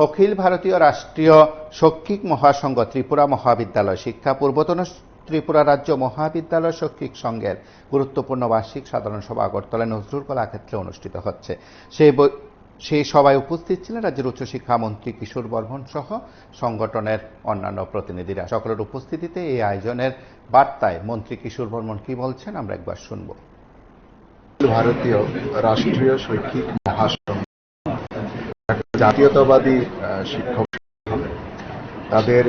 অখিল ভারতীয় রাষ্ট্রীয় শৈক্ষিক মহাসংঘ ত্রিপুরা মহাবিদ্যালয় শিক্ষা পূর্বতন ত্রিপুরা রাজ্য মহাবিদ্যালয় শৈক্ষিক সংঘের গুরুত্বপূর্ণ বার্ষিক সাধারণ সভা আগরতলায় নজরুল কলাক্ষেত্রে অনুষ্ঠিত হচ্ছে। সেই সভায় উপস্থিত ছিলেন রাজ্যের উচ্চশিক্ষা মন্ত্রী কিশোর বর্মন সহ সংগঠনের অন্যান্য প্রতিনিধিরা। সকলের উপস্থিতিতে এই আয়োজনের বার্তায় মন্ত্রী কিশোর বর্মন কি বলছেন আমরা একবার শুনব। ভারতীয় রাষ্ট্রীয় শৈক্ষিক মহাসংঘ জাতীয়তাবাদী শিক্ষক তাদের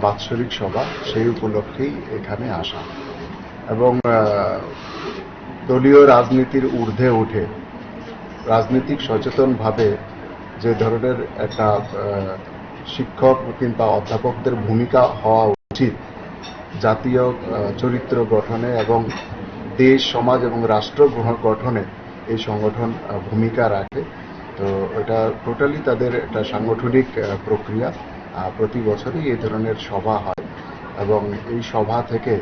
বাৎসরিক সভা, সেই উপলক্ষেই এখানে আসা এবং দলীয় রাজনীতির ঊর্ধ্বে উঠে রাজনৈতিক সচেতনভাবে যে ধরনের একটা শিক্ষক কিংবা অধ্যাপকদের ভূমিকা হওয়া উচিত জাতীয় চরিত্র গঠনে এবং দেশ, সমাজ এবং রাষ্ট্র গঠনে এই সংগঠন ভূমিকা রাখে। তো এটা টোটালি তাদের একটা সাংগঠনিক প্রক্রিয়া। প্রতি বছরই এই ধরনের সভা হয় এবং এই সভা থেকে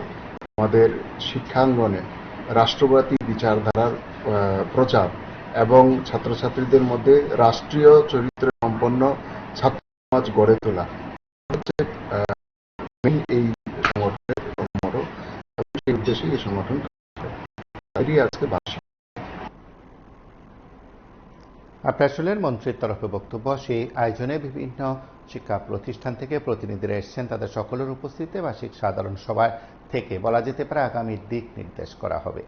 আমাদের শিক্ষাঙ্গনে রাষ্ট্রবাদী বিচারধারার প্রচার এবং ছাত্রছাত্রীদের মধ্যে রাষ্ট্রীয় চরিত্র সম্পন্ন ছাত্র সমাজ গড়ে তোলা হচ্ছে এই সংগঠনের মোটো। সেই উদ্দেশ্যে এই সংগঠন আজকে বার্ষিক। আপনার শুনলেন মন্ত্রীর তরফে বক্তব্য। সেই আয়োজনে বিভিন্ন শিক্ষা প্রতিষ্ঠান থেকে প্রতিনিধিরা এসেছেন। তাদের সকলের উপস্থিতিতে বার্ষিক সাধারণ সভা থেকে বলা যেতে পারে আগামী দিক নির্দেশ করা হবে।